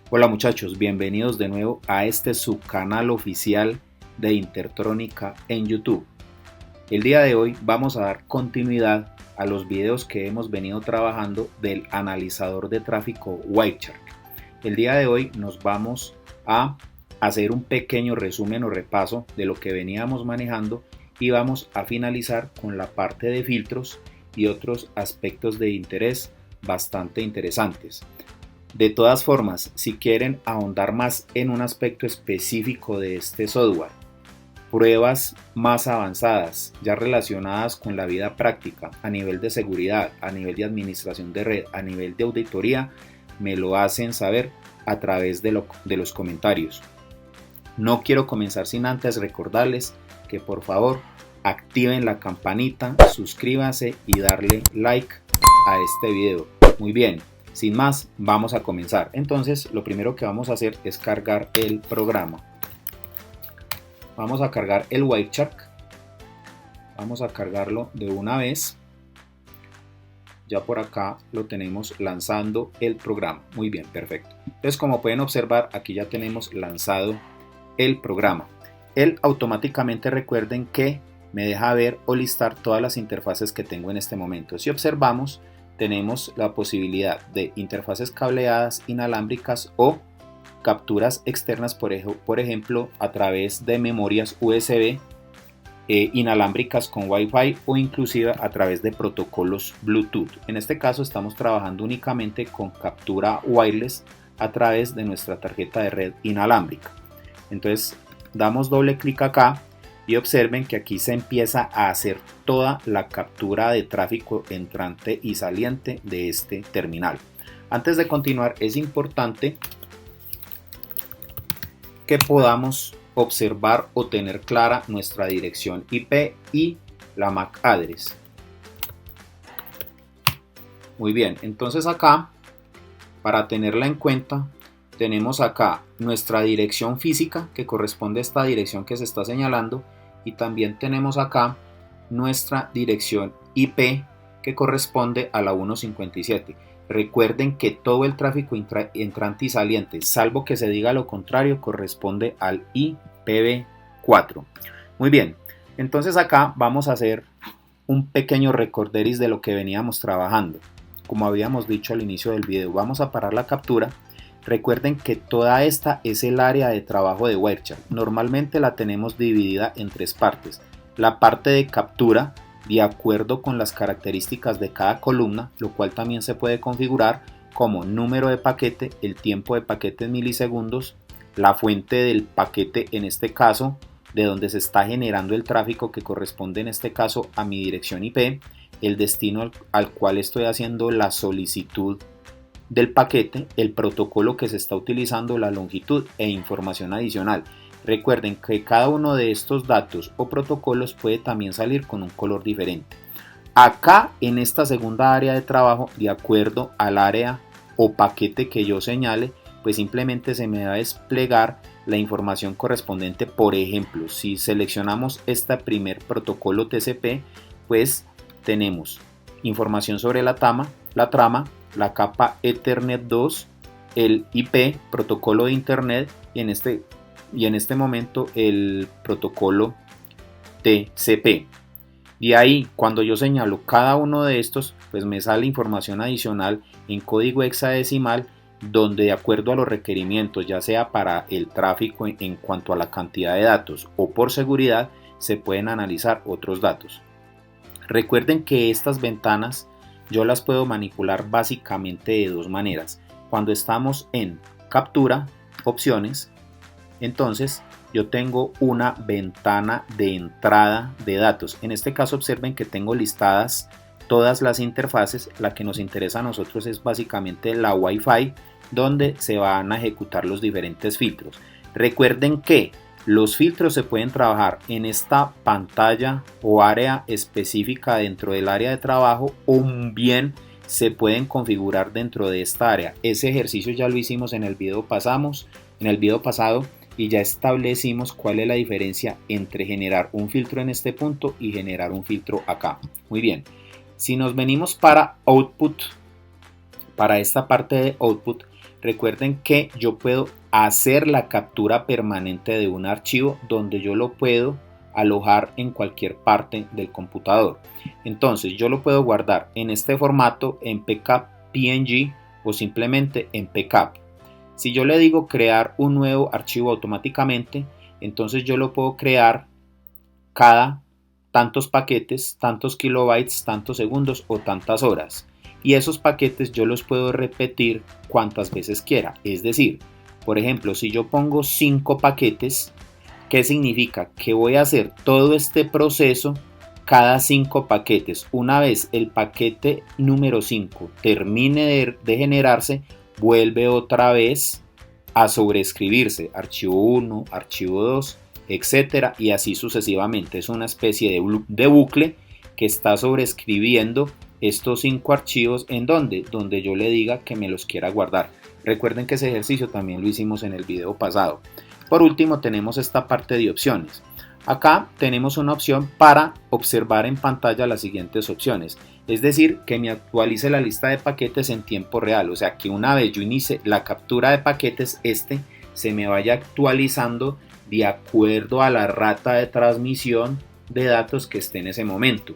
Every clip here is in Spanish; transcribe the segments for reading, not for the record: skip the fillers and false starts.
Hola muchachos, bienvenidos de nuevo a este subcanal oficial de Intertrónica en YouTube. El día de hoy vamos a dar continuidad a los videos que hemos venido trabajando del analizador de tráfico Wireshark. El día de hoy nos vamos a hacer un pequeño resumen o repaso de lo que veníamos manejando y vamos a finalizar con la parte de filtros y otros aspectos de interés bastante interesantes. De todas formas, si quieren ahondar más en un aspecto específico de este software, pruebas más avanzadas, ya relacionadas con la vida práctica, a nivel de seguridad, a nivel de administración de red, a nivel de auditoría, me lo hacen saber a través de los comentarios. No quiero comenzar sin antes recordarles que por favor activen la campanita, suscríbanse y darle like a este video. Muy bien. Sin más, vamos a comenzar. Entonces, lo primero que vamos a hacer es cargar el programa. Vamos a cargar el Wireshark. Vamos a cargarlo de una vez. Ya por acá lo tenemos lanzando el programa. Muy bien, perfecto. Entonces, como pueden observar, aquí ya tenemos lanzado el programa. Él automáticamente, recuerden que me deja ver o listar todas las interfaces que tengo en este momento. Si observamos, tenemos la posibilidad de interfaces cableadas, inalámbricas o capturas externas, por ejemplo, a través de memorias USB inalámbricas con Wi-Fi o inclusive a través de protocolos Bluetooth. En este caso estamos trabajando únicamente con captura wireless a través de nuestra tarjeta de red inalámbrica. Entonces damos doble clic acá y observen que aquí se empieza a hacer toda la captura de tráfico entrante y saliente de este terminal. Antes de continuar, es importante que podamos observar o tener clara nuestra dirección IP y la MAC address. Muy bien, entonces acá, para tenerla en cuenta, tenemos acá nuestra dirección física que corresponde a esta dirección que se está señalando. Y también tenemos acá nuestra dirección IP que corresponde a la 157. Recuerden que todo el tráfico entrante y saliente, salvo que se diga lo contrario, corresponde al IPv4. Muy bien, entonces acá vamos a hacer un pequeño recorderis de lo que veníamos trabajando. Como habíamos dicho al inicio del video, vamos a parar la captura. Recuerden que toda esta es el área de trabajo de Wireshark. Normalmente la tenemos dividida en tres partes. La parte de captura, de acuerdo con las características de cada columna, lo cual también se puede configurar como número de paquete, el tiempo de paquete en milisegundos, la fuente del paquete, en este caso, de donde se está generando el tráfico, que corresponde en este caso a mi dirección IP, el destino al cual estoy haciendo la solicitud del paquete, el protocolo que se está utilizando, la longitud e información adicional. Recuerden que cada uno de estos datos o protocolos puede también salir con un color diferente. Acá en esta segunda área de trabajo, de acuerdo al área o paquete que yo señale, pues simplemente se me va a desplegar la información correspondiente. Por ejemplo, si seleccionamos este primer protocolo TCP, pues tenemos información sobre la trama, la capa Ethernet 2, el IP, protocolo de Internet, y en este momento el protocolo TCP. De ahí, cuando yo señalo cada uno de estos, pues me sale información adicional en código hexadecimal, donde de acuerdo a los requerimientos, ya sea para el tráfico en cuanto a la cantidad de datos o por seguridad, se pueden analizar otros datos. Recuerden que estas ventanas yo las puedo manipular básicamente de dos maneras. Cuando estamos en captura, opciones, entonces yo tengo una ventana de entrada de datos. En este caso observen que tengo listadas todas las interfaces. La que nos interesa a nosotros es básicamente la Wi-Fi, donde se van a ejecutar los diferentes filtros. Recuerden que los filtros se pueden trabajar en esta pantalla o área específica dentro del área de trabajo, o bien se pueden configurar dentro de esta área. Ese ejercicio ya lo hicimos en el video pasado y ya establecimos cuál es la diferencia entre generar un filtro en este punto y generar un filtro acá. Muy bien, si nos venimos para output, para esta parte de output, Recuerden que yo puedo hacer la captura permanente de un archivo donde yo lo puedo alojar en cualquier parte del computador. Entonces yo lo puedo guardar en este formato, en PCAP PNG o simplemente en PCAP. Si yo le digo crear un nuevo archivo automáticamente, entonces yo lo puedo crear cada tantos paquetes, tantos kilobytes, tantos segundos o tantas horas. Y esos paquetes yo los puedo repetir cuantas veces quiera. Es decir, por ejemplo, si yo pongo 5 paquetes, ¿qué significa? Que voy a hacer todo este proceso cada 5 paquetes. Una vez el paquete número 5 termine de generarse, vuelve otra vez a sobreescribirse. Archivo 1, archivo 2, etcétera, y así sucesivamente. Es una especie de bucle que está sobreescribiendo estos 5 archivos en donde yo le diga que me los quiera guardar. Recuerden que ese ejercicio también lo hicimos en el video pasado. Por último tenemos esta parte de opciones. Acá tenemos una opción para observar en pantalla las siguientes opciones, es decir, que me actualice la lista de paquetes en tiempo real, o sea que una vez yo inicie la captura de paquetes, se me vaya actualizando de acuerdo a la rata de transmisión de datos que esté en ese momento,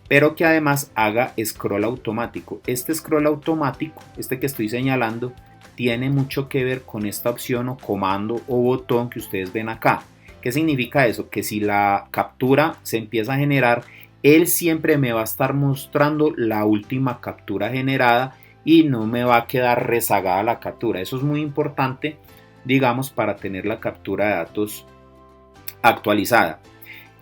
pero que además haga scroll automático. Este scroll automático, que estoy señalando, tiene mucho que ver con esta opción o comando o botón que ustedes ven acá. ¿Qué significa eso? Que si la captura se empieza a generar, él siempre me va a estar mostrando la última captura generada y no me va a quedar rezagada la captura. Eso es muy importante, digamos, para tener la captura de datos actualizada.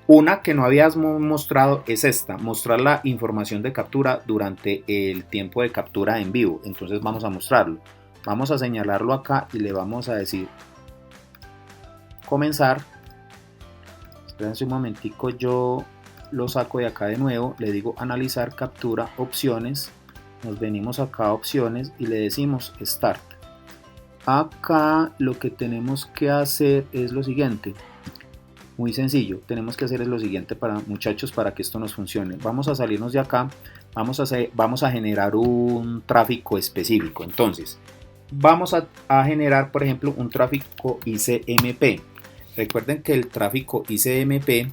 Una que no habíamos mostrado es esta, mostrar la información de captura durante el tiempo de captura en vivo. Entonces vamos a mostrarlo. Vamos a señalarlo acá y le vamos a decir comenzar. Espérense un momentico, yo lo saco de acá de nuevo, le digo analizar captura, opciones, nos venimos acá a opciones y le decimos start. Acá lo que tenemos que hacer es lo siguiente, muy sencillo, tenemos que hacer es lo siguiente muchachos, para que esto nos funcione. Vamos a salirnos de acá, vamos a generar un tráfico específico. Entonces vamos a generar, por ejemplo, un tráfico ICMP. Recuerden que el tráfico ICMP,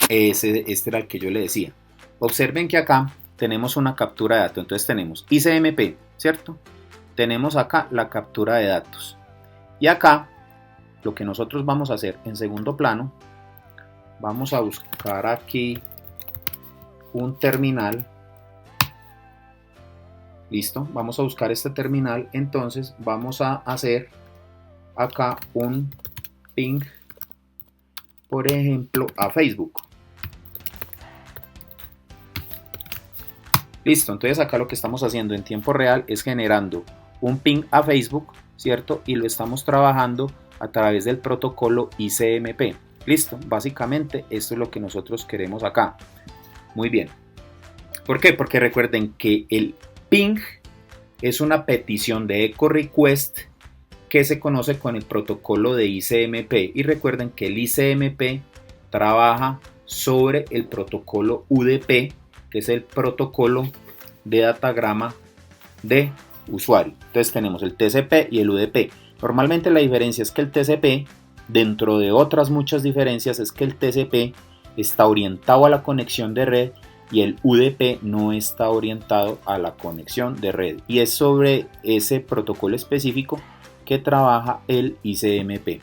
este era el que yo le decía. Observen que acá tenemos una captura de datos. Entonces tenemos ICMP, ¿cierto? Tenemos acá la captura de datos. Y acá, lo que nosotros vamos a hacer en segundo plano, vamos a buscar aquí un terminal. Listo, vamos a buscar este terminal. Entonces vamos a hacer acá un ping, por ejemplo, a Facebook. Listo, entonces acá lo que estamos haciendo en tiempo real es generando un ping a Facebook, ¿cierto? Y lo estamos trabajando a través del protocolo ICMP. Listo, básicamente esto es lo que nosotros queremos acá. Muy bien. ¿Por qué? Porque recuerden que el ping es una petición de echo request que se conoce con el protocolo de ICMP, y recuerden que el ICMP trabaja sobre el protocolo UDP, que es el protocolo de datagrama de usuario. Entonces tenemos el TCP y el UDP. Normalmente la diferencia es que el TCP, dentro de otras muchas diferencias, es que el TCP está orientado a la conexión de red y el UDP no está orientado a la conexión de red, y es sobre ese protocolo específico que trabaja el ICMP.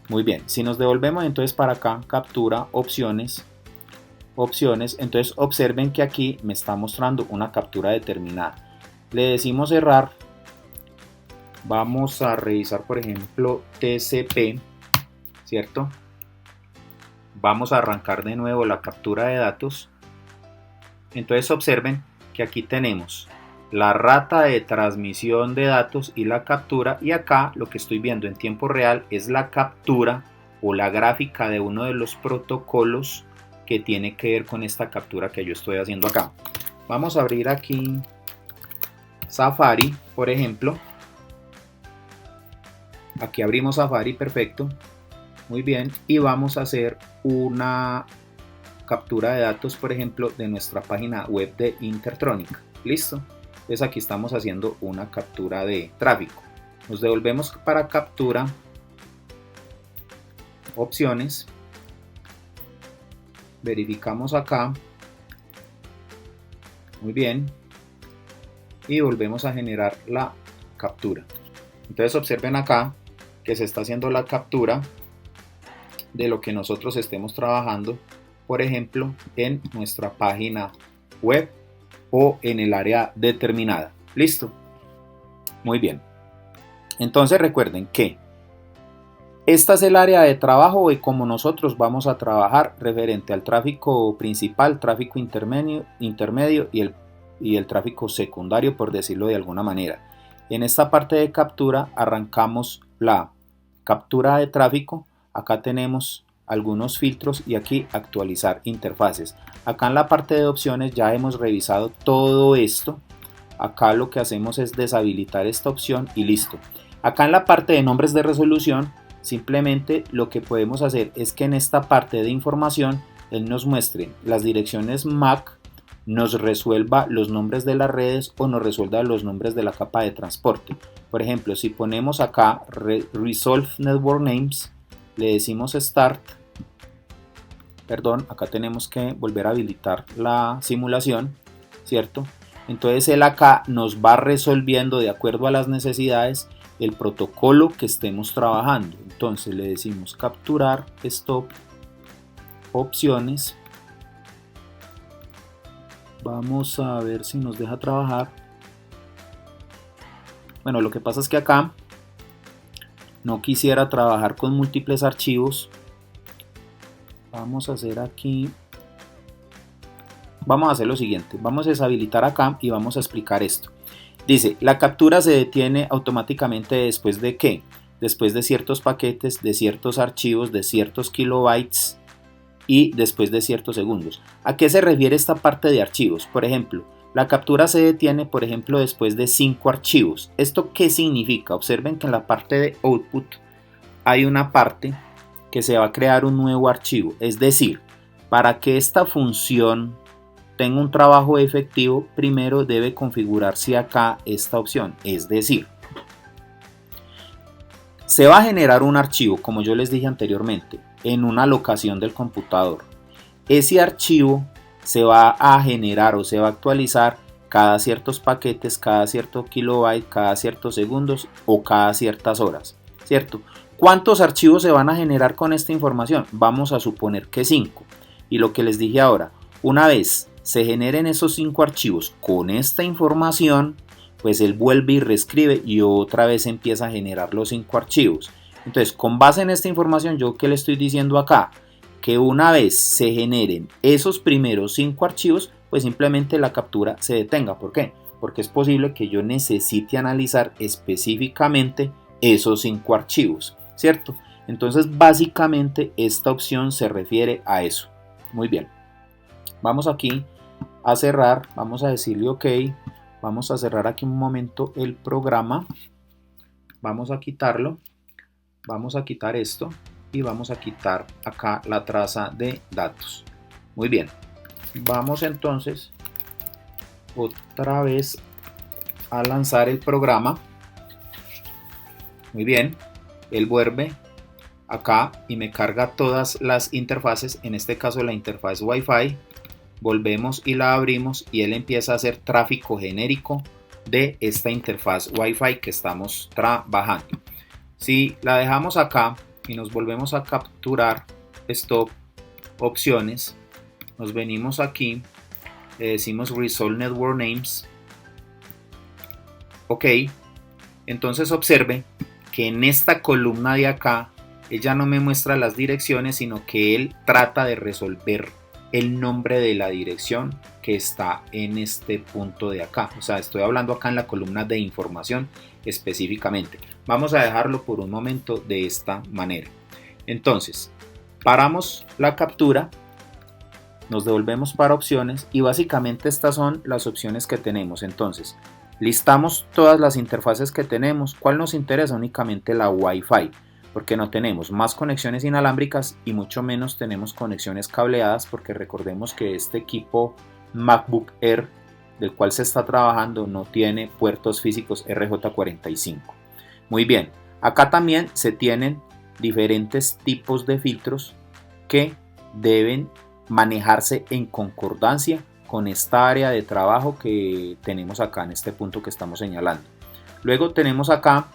Muy bien, si nos devolvemos entonces para acá, captura, opciones, entonces observen que aquí me está mostrando una captura determinada. Le decimos cerrar, vamos a revisar por ejemplo TCP, ¿cierto? Vamos a arrancar de nuevo la captura de datos. Entonces observen que aquí tenemos la rata de transmisión de datos y la captura, y acá lo que estoy viendo en tiempo real es la captura o la gráfica de uno de los protocolos que tiene que ver con esta captura que yo estoy haciendo acá. Vamos a abrir aquí Safari, por ejemplo. Aquí abrimos Safari, perfecto, muy bien, y vamos a hacer una captura de datos, por ejemplo, de nuestra página web de Intertronica. Listo. Entonces aquí estamos haciendo una captura de tráfico. Nos devolvemos para captura, opciones, verificamos acá, muy bien, y volvemos a generar la captura. Entonces observen acá que se está haciendo la captura de lo que nosotros estemos trabajando, por ejemplo, en nuestra página web o en el área determinada. ¿Listo? Muy bien. Entonces recuerden que esta es el área de trabajo y como nosotros vamos a trabajar referente al tráfico principal, tráfico intermedio y el tráfico secundario, por decirlo de alguna manera. En esta parte de captura arrancamos la captura de tráfico. Acá tenemos algunos filtros y aquí actualizar interfaces. Acá en la parte de opciones ya hemos revisado todo esto. Acá lo que hacemos es deshabilitar esta opción y listo. Acá en la parte de nombres de resolución, simplemente lo que podemos hacer es que en esta parte de información él nos muestre las direcciones MAC, nos resuelva los nombres de las redes o nos resuelva los nombres de la capa de transporte. Por ejemplo, si ponemos acá Resolve Network Names, le decimos Start, perdón, acá tenemos que volver a habilitar la simulación, ¿cierto? Entonces él acá nos va resolviendo de acuerdo a las necesidades el protocolo que estemos trabajando. Entonces le decimos capturar, stop, opciones. Vamos a ver si nos deja trabajar. Bueno, lo que pasa es que acá no quisiera trabajar con múltiples archivos. Vamos a hacer aquí. Vamos a hacer lo siguiente. Vamos a deshabilitar acá y vamos a explicar esto. Dice, la captura se detiene automáticamente después de ¿qué? Después de ciertos paquetes, de ciertos archivos, de ciertos kilobytes y después de ciertos segundos. ¿A qué se refiere esta parte de archivos? Por ejemplo, la captura se detiene, por ejemplo, después de 5 archivos. ¿Esto qué significa? Observen que en la parte de output hay una parte que se va a crear un nuevo archivo. Es decir, para que esta función tenga un trabajo efectivo, primero debe configurarse acá esta opción. Es decir, se va a generar un archivo, como yo les dije anteriormente, en una locación del computador. Ese archivo se va a generar o se va a actualizar cada ciertos paquetes, cada cierto kilobyte, cada ciertos segundos o cada ciertas horas, ¿cierto? ¿Cuántos archivos se van a generar con esta información? Vamos a suponer que 5. Y lo que les dije ahora, una vez se generen esos 5 archivos con esta información, pues él vuelve y reescribe y otra vez empieza a generar los 5 archivos. Entonces, con base en esta información, yo que le estoy diciendo acá, que una vez se generen esos primeros 5 archivos, pues simplemente la captura se detenga. ¿Por qué? Porque es posible que yo necesite analizar específicamente esos 5 archivos, ¿cierto? Entonces, básicamente esta opción se refiere a eso. Muy bien. Vamos aquí a cerrar, vamos a decirle OK, vamos a cerrar aquí un momento el programa, vamos a quitarlo, vamos a quitar esto y vamos a quitar acá la traza de datos. Muy bien, vamos entonces otra vez a lanzar el programa. Muy bien, él vuelve acá y me carga todas las interfaces, en este caso la interfaz Wi-Fi. Volvemos y la abrimos y él empieza a hacer tráfico genérico de esta interfaz Wi-Fi que estamos trabajando. Si la dejamos acá y nos volvemos a capturar, stop, opciones, nos venimos aquí, le decimos Resolve Network Names, OK. Entonces observe que en esta columna de acá ella no me muestra las direcciones, sino que él trata de resolver el nombre de la dirección que está en este punto de acá. O sea, estoy hablando acá en la columna de información específicamente. Vamos a dejarlo por un momento de esta manera. Entonces, paramos la captura, nos devolvemos para opciones y básicamente estas son las opciones que tenemos. Entonces, listamos todas las interfaces que tenemos. ¿Cuál nos interesa? Únicamente la Wi-Fi, porque no tenemos más conexiones inalámbricas y mucho menos tenemos conexiones cableadas, porque recordemos que este equipo MacBook Air del cual se está trabajando no tiene puertos físicos RJ45. Muy bien, acá también se tienen diferentes tipos de filtros que deben manejarse en concordancia con esta área de trabajo que tenemos acá en este punto que estamos señalando. Luego tenemos acá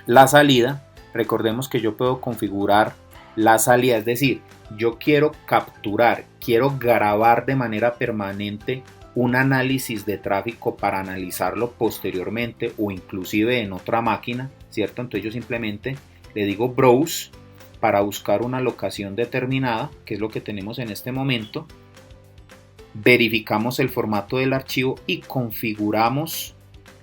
la salida. Recordemos que yo puedo configurar la salida, es decir, yo quiero capturar, quiero grabar de manera permanente un análisis de tráfico para analizarlo posteriormente o inclusive en otra máquina, ¿cierto? Entonces yo simplemente le digo browse para buscar una locación determinada, que es lo que tenemos en este momento. Verificamos el formato del archivo y configuramos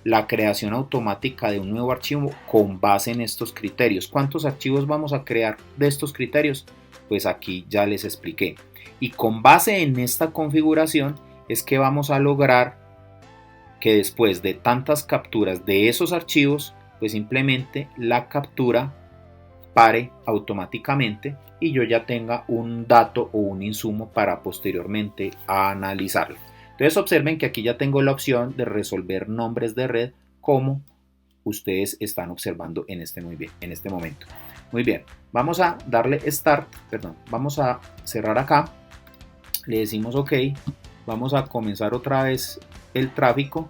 la creación automática de un nuevo archivo con base en estos criterios. ¿Cuántos archivos vamos a crear de estos criterios? Pues aquí ya les expliqué. Y con base en esta configuración es que vamos a lograr que después de tantas capturas de esos archivos, pues simplemente la captura pare automáticamente y yo ya tenga un dato o un insumo para posteriormente analizarlo. Entonces observen que aquí ya tengo la opción de resolver nombres de red como ustedes están observando en este momento. Muy bien, vamos a darle start, vamos a cerrar acá, le decimos ok, vamos a comenzar otra vez el tráfico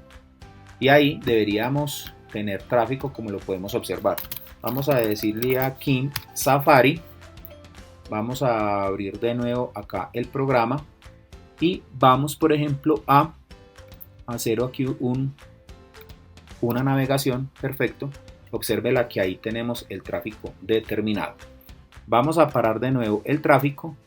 y ahí deberíamos tener tráfico como lo podemos observar. Vamos a decirle aquí Safari, vamos a abrir de nuevo acá el programa y vamos por ejemplo a hacer aquí una navegación. Perfecto, obsérvela que ahí tenemos el tráfico determinado. Vamos a parar de nuevo el tráfico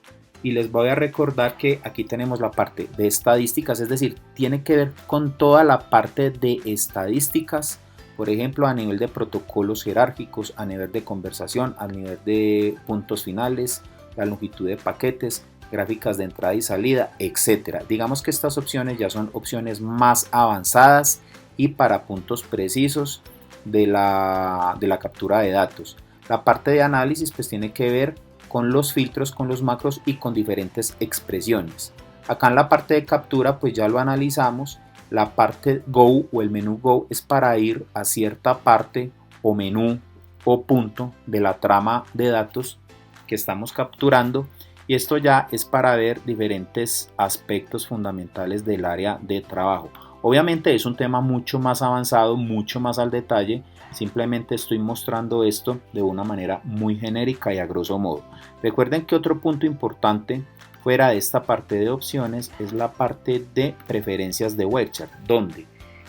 y les voy a recordar que aquí tenemos la parte de estadísticas, es decir, tiene que ver con toda la parte de estadísticas, por ejemplo a nivel de protocolos jerárquicos, a nivel de conversación, a nivel de puntos finales, la longitud de paquetes, gráficas de entrada y salida, etcétera. Digamos que estas opciones ya son opciones más avanzadas y para puntos precisos de la captura de datos. La parte de análisis pues tiene que ver con los filtros, con los macros y con diferentes expresiones. Acá en la parte de captura pues ya lo analizamos. La parte Go o el menú Go es para ir a cierta parte o menú o punto de la trama de datos que estamos capturando, y esto ya es para ver diferentes aspectos fundamentales del área de trabajo. Obviamente es un tema mucho más avanzado, mucho más al detalle. Simplemente estoy mostrando esto de una manera muy genérica y a grosso modo. Recuerden que otro punto importante fuera de esta parte de opciones es la parte de preferencias de web chart, donde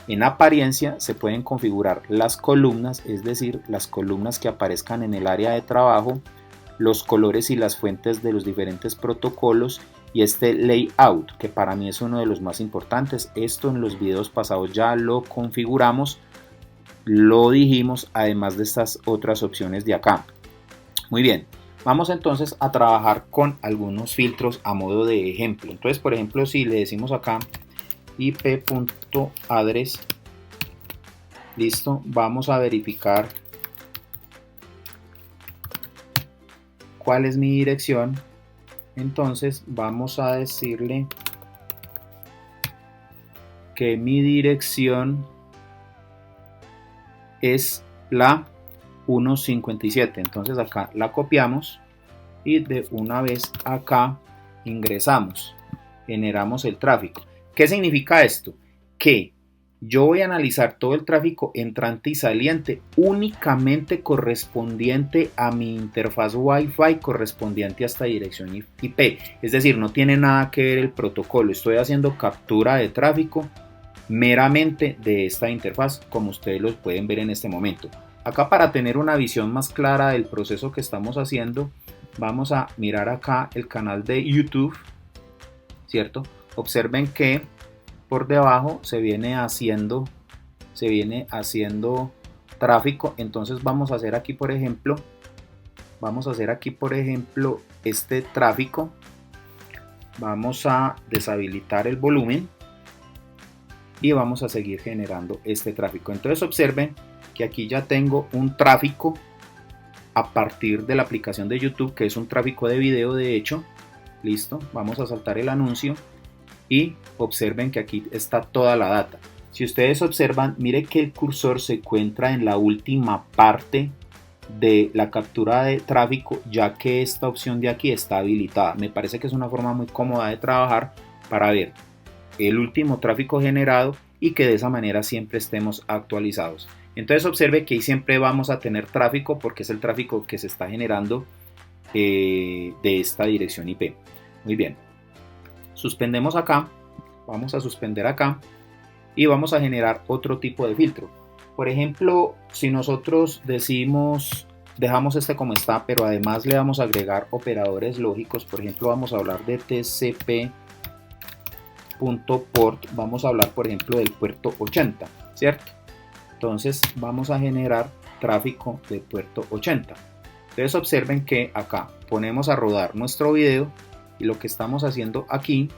en apariencia se pueden configurar las columnas, es decir, las columnas que aparezcan en el área de trabajo, los colores y las fuentes de los diferentes protocolos y este layout, que para mí es uno de los más importantes. Esto en los videos pasados ya lo configuramos, lo dijimos, además de estas otras opciones de acá. Muy bien, vamos entonces a trabajar con algunos filtros a modo de ejemplo. Entonces, por ejemplo, si le decimos acá ip.address, listo, vamos a verificar cuál es mi dirección. Entonces vamos a decirle que mi dirección es la 157. Entonces acá la copiamos y de una vez acá ingresamos, generamos el tráfico. ¿Qué significa esto? Que yo voy a analizar todo el tráfico entrante y saliente únicamente correspondiente a mi interfaz Wi-Fi correspondiente a esta dirección IP. Es decir, no tiene nada que ver el protocolo. Estoy haciendo captura de tráfico meramente de esta interfaz, como ustedes lo pueden ver en este momento. Acá, para tener una visión más clara del proceso que estamos haciendo, vamos a mirar acá el canal de YouTube, ¿cierto? Observen que por debajo se viene haciendo tráfico. Entonces vamos a hacer aquí por ejemplo este tráfico. Vamos a deshabilitar el volumen y vamos a seguir generando este tráfico. Entonces observen que aquí ya tengo un tráfico a partir de la aplicación de YouTube, que es un tráfico de video de hecho. Listo, vamos a saltar el anuncio y observen que aquí está toda la data. Si ustedes observan, mire que el cursor se encuentra en la última parte de la captura de tráfico, ya que esta opción de aquí está habilitada. Me parece que es una forma muy cómoda de trabajar para ver el último tráfico generado y que de esa manera siempre estemos actualizados. Entonces observe que ahí siempre vamos a tener tráfico porque es el tráfico que se está generando de esta dirección IP. Muy bien, suspendemos acá, vamos a suspender acá y vamos a generar otro tipo de filtro. Por ejemplo, si nosotros dejamos este como está, pero además le vamos a agregar operadores lógicos, por ejemplo vamos a hablar de tcp.port, vamos a hablar por ejemplo del puerto 80, ¿cierto? Entonces vamos a generar tráfico de puerto 80. Entonces observen que acá ponemos a rodar nuestro video y lo que estamos haciendo aquí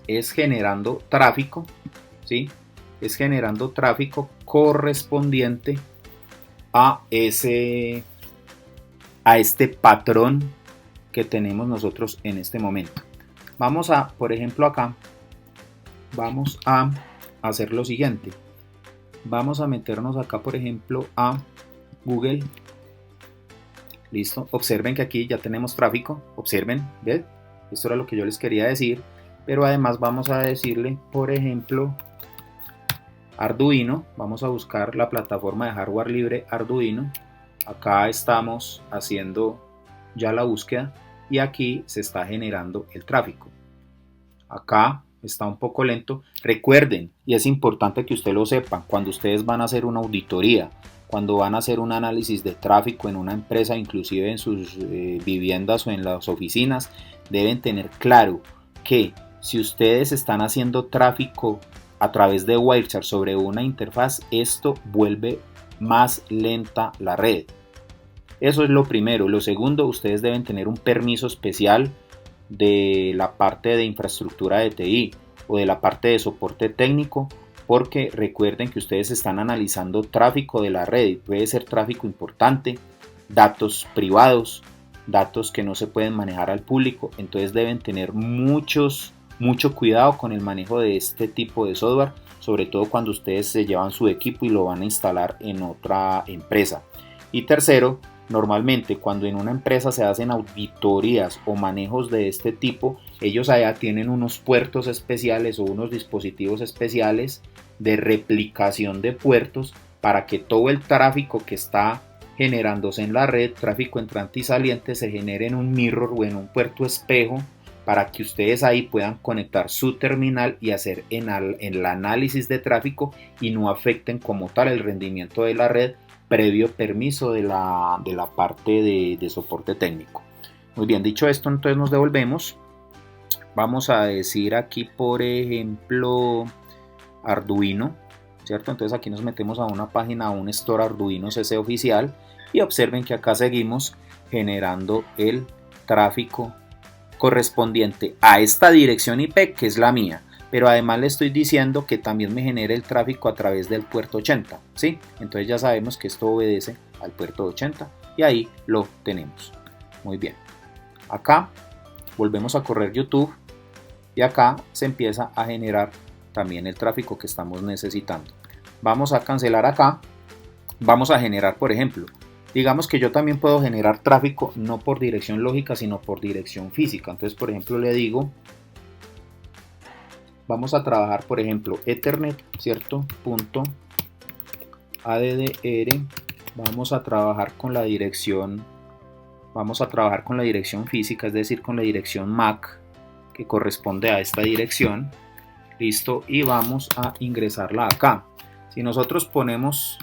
es generando tráfico, ¿sí? Es generando tráfico correspondiente a este patrón que tenemos nosotros en este momento. Vamos a, por ejemplo acá, vamos a hacer lo siguiente. Vamos a meternos acá, por ejemplo, a Google. Listo. Observen que aquí ya tenemos tráfico. Observen, ¿ven? Esto era lo que yo les quería decir. Pero además vamos a decirle, por ejemplo, Arduino. Vamos a buscar la plataforma de hardware libre Arduino. Acá estamos haciendo ya la búsqueda y aquí se está generando el tráfico. Acá está un poco lento. Recuerden, y es importante que ustedes lo sepan, cuando ustedes van a hacer una auditoría, cuando van a hacer un análisis de tráfico en una empresa, inclusive en sus viviendas o en las oficinas, deben tener claro que si ustedes están haciendo tráfico a través de Wireshark sobre una interfaz, esto vuelve más lenta la red. Eso es lo primero. Lo segundo, ustedes deben tener un permiso especial de la parte de infraestructura de TI o de la parte de soporte técnico, porque recuerden que ustedes están analizando tráfico de la red. Puede ser tráfico importante, datos privados, datos que no se pueden manejar al público. Entonces deben tener mucho cuidado con el manejo de este tipo de software, sobre todo cuando ustedes se llevan su equipo y lo van a instalar en otra empresa. Y tercero, normalmente cuando en una empresa se hacen auditorías o manejos de este tipo, ellos allá tienen unos puertos especiales o unos dispositivos especiales de replicación de puertos para que todo el tráfico que está generándose en la red, tráfico entrante y saliente, se genere en un mirror o en un puerto espejo, para que ustedes ahí puedan conectar su terminal y hacer el análisis de tráfico y no afecten como tal el rendimiento de la red previo permiso de la parte de soporte técnico. Muy bien, dicho esto, entonces nos devolvemos. Vamos a decir aquí, por ejemplo, Arduino, ¿cierto? Entonces aquí nos metemos a una página, a un store Arduino CC oficial y observen que acá seguimos generando el tráfico correspondiente a esta dirección IP que es la mía, pero además le estoy diciendo que también me genere el tráfico a través del puerto 80, ¿sí? Entonces ya sabemos que esto obedece al puerto 80 y ahí lo tenemos. Muy bien, acá volvemos a correr YouTube y acá se empieza a generar también el tráfico que estamos necesitando. Vamos a cancelar acá, vamos a generar, por ejemplo, digamos que yo también puedo generar tráfico no por dirección lógica sino por dirección física. Entonces, por ejemplo, le digo, vamos a trabajar, por ejemplo, Ethernet, ¿cierto? Punto ADDR. Vamos a trabajar con la dirección física, es decir, con la dirección MAC que corresponde a esta dirección. Listo, y vamos a ingresarla acá. Si nosotros ponemos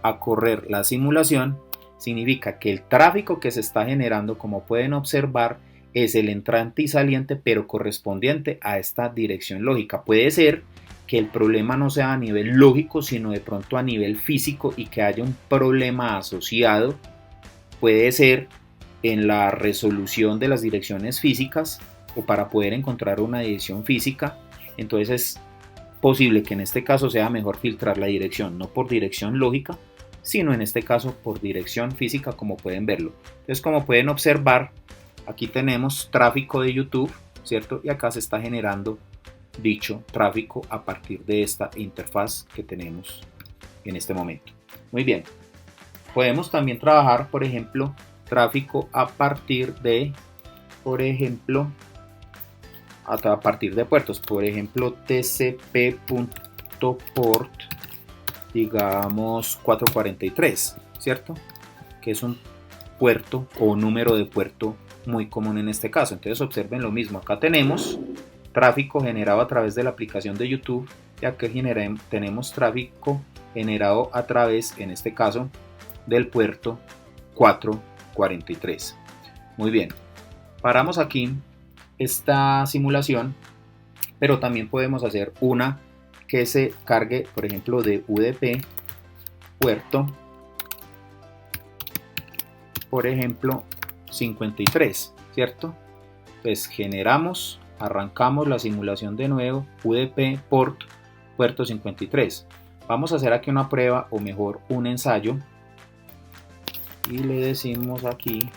a correr la simulación, significa que el tráfico que se está generando, como pueden observar, es el entrante y saliente, pero correspondiente a esta dirección lógica. Puede ser que el problema no sea a nivel lógico, sino de pronto a nivel físico y que haya un problema asociado. Puede ser en la resolución de las direcciones físicas o para poder encontrar una dirección física. Entonces es posible que en este caso sea mejor filtrar la dirección no por dirección lógica, sino en este caso por dirección física, como pueden verlo. Entonces, como pueden observar, aquí tenemos tráfico de YouTube, ¿cierto? Y acá se está generando dicho tráfico a partir de esta interfaz que tenemos en este momento. Muy bien, podemos también trabajar, por ejemplo, tráfico a partir de, por ejemplo, a partir de puertos, por ejemplo, tcp.port, digamos 443, ¿cierto? Que es un puerto o número de puerto muy común en este caso. Entonces observen lo mismo, acá tenemos tráfico generado a través de la aplicación de YouTube, y acá tenemos tráfico generado a través, en este caso, del puerto 443. Muy bien, paramos aquí esta simulación, pero también podemos hacer una que se cargue, por ejemplo, de UDP puerto, por ejemplo, 53, ¿cierto? Pues generamos, arrancamos la simulación de nuevo, UDP port puerto 53. Vamos a hacer aquí una prueba, o mejor un ensayo, y le decimos aquí,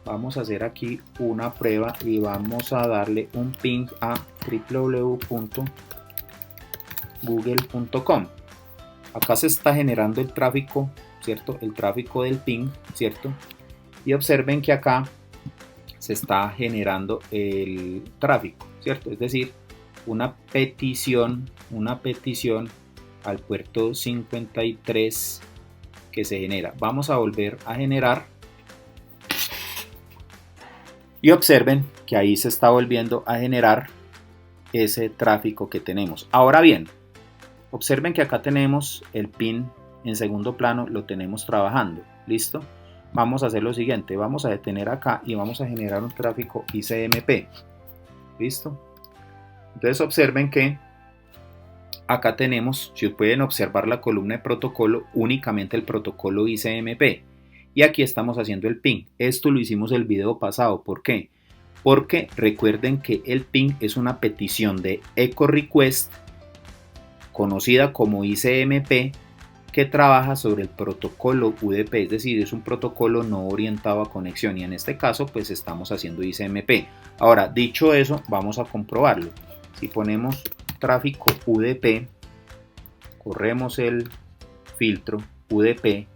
vamos a hacer aquí una prueba y vamos a darle un ping a www.google.com. Acá se está generando el tráfico, ¿cierto? El tráfico del ping, ¿cierto? Y observen que acá se está generando el tráfico, ¿cierto? Es decir, una petición al puerto 53 que se genera. Vamos a volver a generar y observen que ahí se está volviendo a generar ese tráfico que tenemos. Ahora bien, observen que acá tenemos el pin en segundo plano, lo tenemos trabajando. ¿Listo? Vamos a hacer lo siguiente, vamos a detener acá y vamos a generar un tráfico ICMP. ¿Listo? Entonces observen que acá tenemos, si pueden observar la columna de protocolo, únicamente el protocolo ICMP. Y aquí estamos haciendo el ping. Esto lo hicimos el video pasado. ¿Por qué? Porque recuerden que el ping es una petición de echo request conocida como ICMP, que trabaja sobre el protocolo UDP, es decir, es un protocolo no orientado a conexión, y en este caso pues estamos haciendo ICMP. Ahora, dicho eso, vamos a comprobarlo. Si ponemos tráfico UDP, corremos el filtro UDP,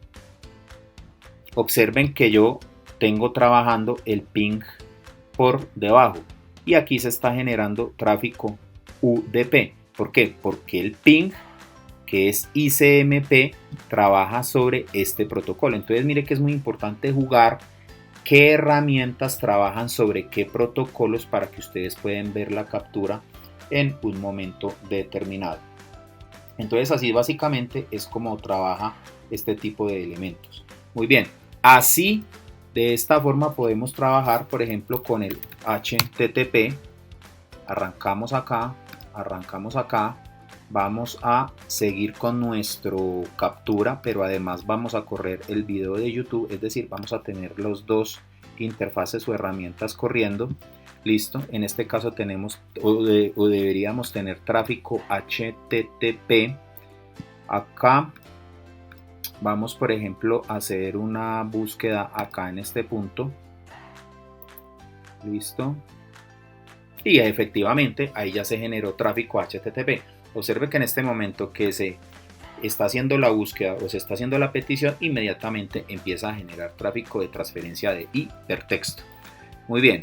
observen que yo tengo trabajando el ping por debajo, y aquí se está generando tráfico UDP. ¿Por qué? Porque el ping, que es ICMP, trabaja sobre este protocolo. Entonces mire que es muy importante jugar qué herramientas trabajan sobre qué protocolos, para que ustedes puedan ver la captura en un momento determinado. Entonces así básicamente es como trabaja este tipo de elementos. Muy bien, así de esta forma podemos trabajar, por ejemplo, con el HTTP. Arrancamos acá, vamos a seguir con nuestro captura, pero además vamos a correr el video de YouTube, es decir, vamos a tener los dos interfaces o herramientas corriendo. Listo, en este caso tenemos o deberíamos tener tráfico HTTP. Acá vamos, por ejemplo, a hacer una búsqueda acá en este punto. Listo. Y efectivamente ahí ya se generó tráfico HTTP. Observe que en este momento que se está haciendo la búsqueda o se está haciendo la petición, inmediatamente empieza a generar tráfico de transferencia de hipertexto. Muy bien,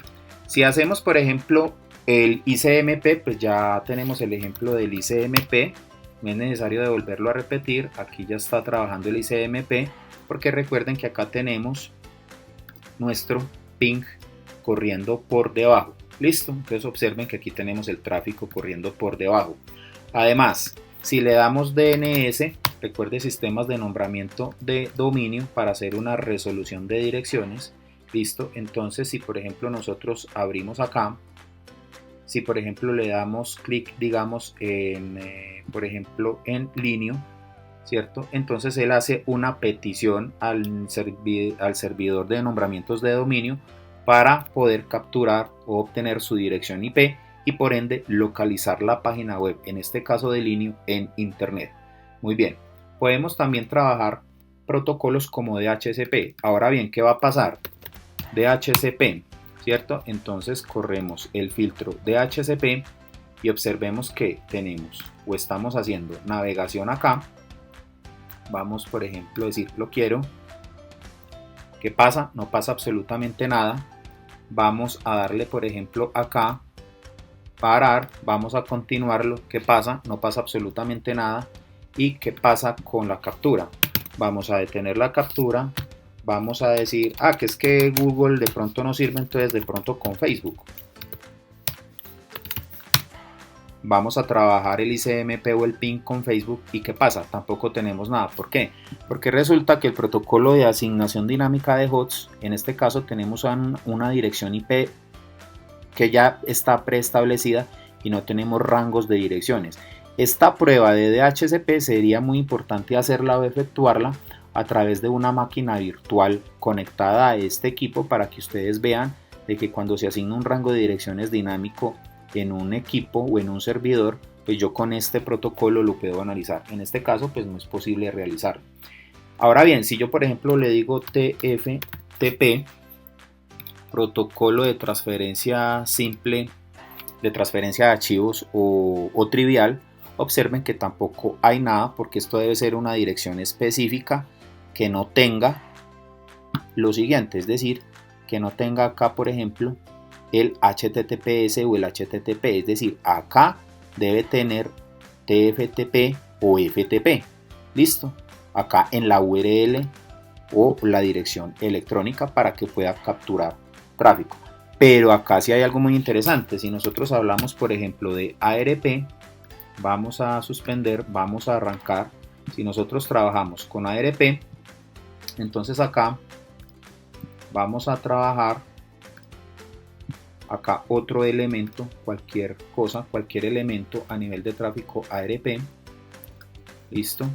si hacemos por ejemplo el ICMP, pues ya tenemos el ejemplo del ICMP, no es necesario de volverlo a repetir, aquí ya está trabajando el ICMP, porque recuerden que acá tenemos nuestro ping corriendo por debajo. Listo, entonces observen que aquí tenemos el tráfico corriendo por debajo. Además, si le damos DNS, recuerde sistemas de nombramiento de dominio, para hacer una resolución de direcciones. Listo, entonces si por ejemplo nosotros abrimos acá, si por ejemplo le damos clic, digamos, por ejemplo en Linio, ¿cierto? Entonces él hace una petición al servidor de nombramientos de dominio para poder capturar o obtener su dirección IP y por ende localizar la página web, en este caso de Linio, en internet. Muy bien, podemos también trabajar protocolos como DHCP. Ahora bien, ¿qué va a pasar? DHCP, ¿cierto? Entonces corremos el filtro DHCP y observemos que tenemos o estamos haciendo navegación acá. Vamos, por ejemplo, a decir lo quiero. ¿Qué pasa? No pasa absolutamente nada. Vamos a darle, por ejemplo, acá, parar, vamos a continuarlo. ¿Qué pasa? No pasa absolutamente nada. ¿Y qué pasa con la captura? Vamos a detener la captura. Vamos a decir, que es que Google de pronto no sirve, entonces de pronto con Facebook. Vamos a trabajar el ICMP o el PIN con Facebook y ¿qué pasa? Tampoco tenemos nada. ¿Por qué? Porque resulta que el protocolo de asignación dinámica de hosts, en este caso tenemos una dirección IP que ya está preestablecida y no tenemos rangos de direcciones. Esta prueba de DHCP sería muy importante hacerla o efectuarla a través de una máquina virtual conectada a este equipo para que ustedes vean de que cuando se asigna un rango de direcciones dinámico en un equipo o en un servidor, pues yo con este protocolo lo puedo analizar. En este caso pues no es posible realizarlo. Ahora bien, si yo por ejemplo le digo TFTP, protocolo de transferencia simple, de transferencia de archivos o trivial, observen que tampoco hay nada porque esto debe ser una dirección específica que no tenga lo siguiente, es decir, que no tenga acá por ejemplo el HTTPS o el HTTP, es decir, acá debe tener TFTP o FTP, listo, acá en la URL o la dirección electrónica para que pueda capturar tráfico. Pero acá sí hay algo muy interesante. Si nosotros hablamos por ejemplo de ARP, vamos a suspender, vamos a arrancar. Si nosotros trabajamos con ARP, entonces acá vamos a trabajar acá otro elemento, cualquier cosa, cualquier elemento a nivel de tráfico ARP. Listo.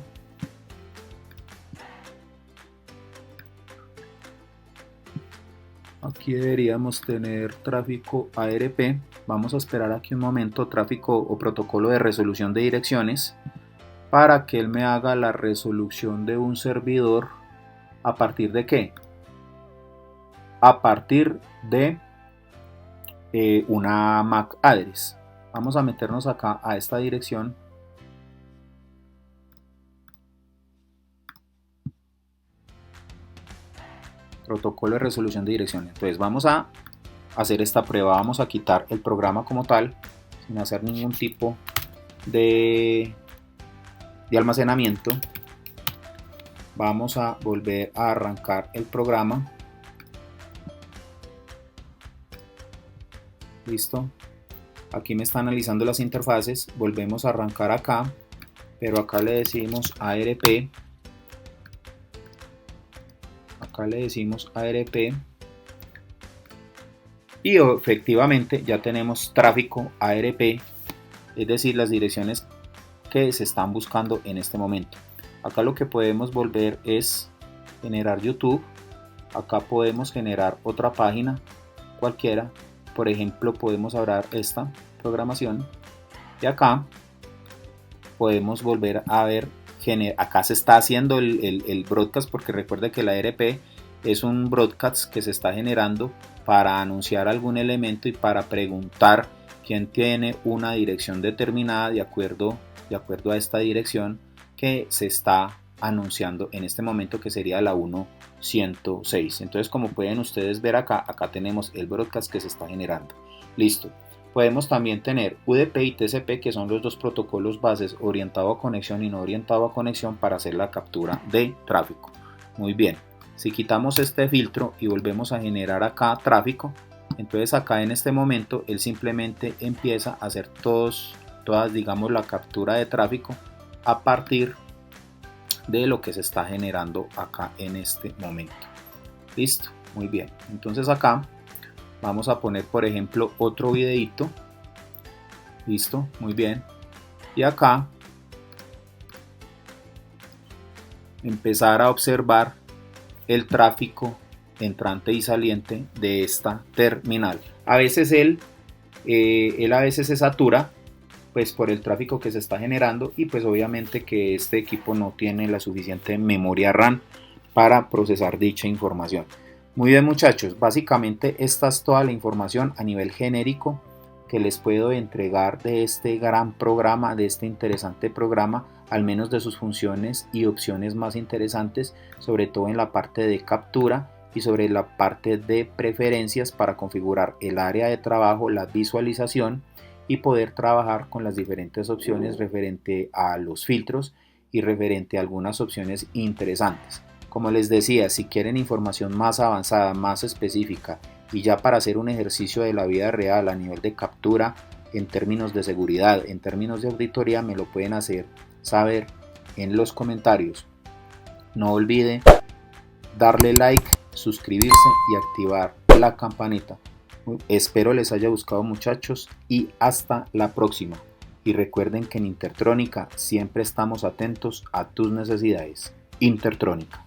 Aquí deberíamos tener tráfico ARP. Vamos a esperar aquí un momento, tráfico o protocolo de resolución de direcciones, para que él me haga la resolución de un servidor. ¿A partir de qué? A partir de una MAC address. Vamos a meternos acá a esta dirección. Protocolo de resolución de direcciones. Entonces vamos a hacer esta prueba. Vamos a quitar el programa como tal sin hacer ningún tipo de almacenamiento. Vamos a volver a arrancar el programa. Listo. Aquí me está analizando las interfaces. Volvemos a arrancar acá, pero acá le decimos ARP. Acá le decimos ARP. Y efectivamente ya tenemos tráfico ARP, es decir, las direcciones que se están buscando en este momento. Acá lo que podemos volver es generar YouTube. Acá podemos generar otra página cualquiera. Por ejemplo, podemos abrir esta programación y acá podemos volver a ver. Acá se está haciendo el broadcast, porque recuerde que la ARP es un broadcast que se está generando para anunciar algún elemento y para preguntar quién tiene una dirección determinada de acuerdo a esta dirección que se está anunciando en este momento, que sería la 1.106. Entonces, como pueden ustedes ver acá tenemos el broadcast que se está generando. Listo. Podemos también tener UDP y TCP, que son los dos protocolos bases, orientado a conexión y no orientado a conexión, para hacer la captura de tráfico. Muy bien. Si quitamos este filtro y volvemos a generar acá tráfico, entonces acá en este momento él simplemente empieza a hacer todas digamos la captura de tráfico a partir de lo que se está generando acá en este momento. Listo, muy bien. Entonces acá vamos a poner por ejemplo otro videito. Listo, muy bien. Y acá empezar a observar el tráfico entrante y saliente de esta terminal. A veces él a veces se satura pues por el tráfico que se está generando, y pues obviamente que este equipo no tiene la suficiente memoria RAM para procesar dicha información. Muy bien muchachos, básicamente esta es toda la información a nivel genérico que les puedo entregar de este gran programa, de este interesante programa, al menos de sus funciones y opciones más interesantes, sobre todo en la parte de captura y sobre la parte de preferencias para configurar el área de trabajo, la visualización y poder trabajar con las diferentes opciones referente a los filtros y referente a algunas opciones interesantes. Como les decía, si quieren información más avanzada, más específica y ya para hacer un ejercicio de la vida real a nivel de captura en términos de seguridad, en términos de auditoría, me lo pueden hacer saber en los comentarios. No olviden darle like, suscribirse y activar la campanita. Espero les haya gustado muchachos y hasta la próxima. Y recuerden que en Intertrónica siempre estamos atentos a tus necesidades. Intertrónica.